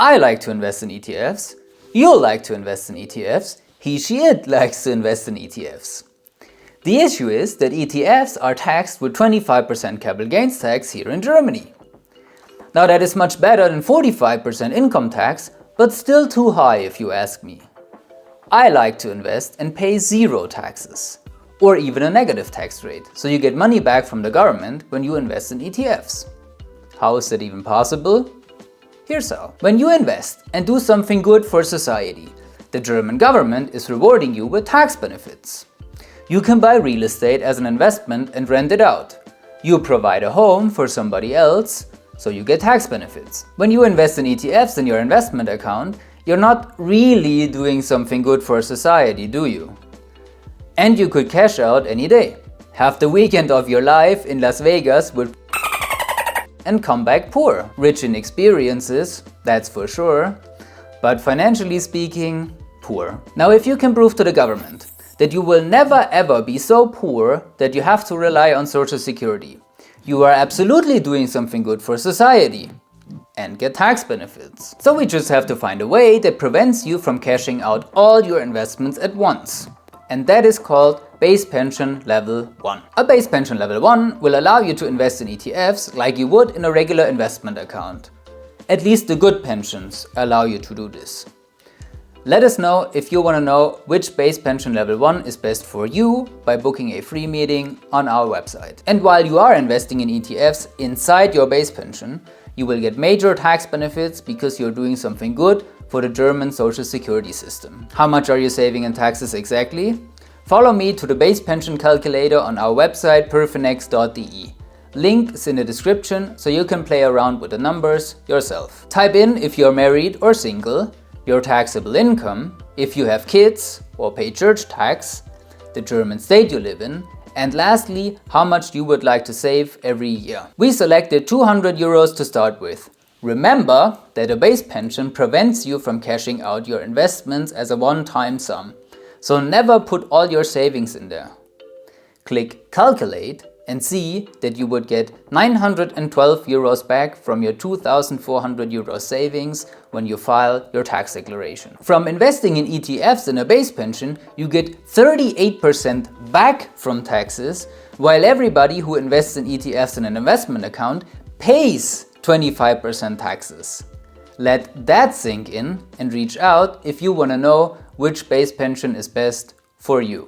I like to invest in ETFs. You'll like to invest in ETFs. He, she, it likes to invest in ETFs. The issue is that ETFs are taxed with 25% capital gains tax here in Germany. Now that is much better than 45% income tax, but still too high if you ask me. I like to invest and pay zero taxes, or even a negative tax rate, so you get money back from the government when you invest in ETFs. How is that even possible? Here's how. When you invest and do something good for society, the German government is rewarding you with tax benefits. You can buy real estate as an investment and rent it out. You provide a home for somebody else, so you get tax benefits. When you invest in ETFs in your investment account, you're not really doing something good for society, do you? And you could cash out any day. Have the weekend of your life in Las Vegas with and come back poor. Rich in experiences, that's for sure, but financially speaking, poor. Now, if you can prove to the government that you will never ever be so poor that you have to rely on Social Security, you are absolutely doing something good for society and get tax benefits. So we just have to find a way that prevents you from cashing out all your investments at once. And that is called Base Pension Level 1. A Base Pension Level 1 will allow you to invest in ETFs like you would in a regular investment account. At least the good pensions allow you to do this. Let us know if you want to know which Base Pension Level 1 is best for you by booking a free meeting on our website. And while you are investing in ETFs inside your base pension, you will get major tax benefits because you're doing something good for the German Social Security system. How much are you saving in taxes exactly? Follow me to the base pension calculator on our website perfinex.de. Link is in the description so you can play around with the numbers yourself. Type in if you're married or single, your taxable income, if you have kids or pay church tax, the German state you live in, and lastly, how much you would like to save every year. We selected 200 euros to start with. Remember that a base pension prevents you from cashing out your investments as a one-time sum, so never put all your savings in there. Click Calculate and see that you would get 912 euros back from your 2,400 euro savings when you file your tax declaration. From investing in ETFs in a base pension, you get 38% back from taxes, while everybody who invests in ETFs in an investment account pays 25% taxes. Let that sink in and reach out if you want to know which base pension is best for you.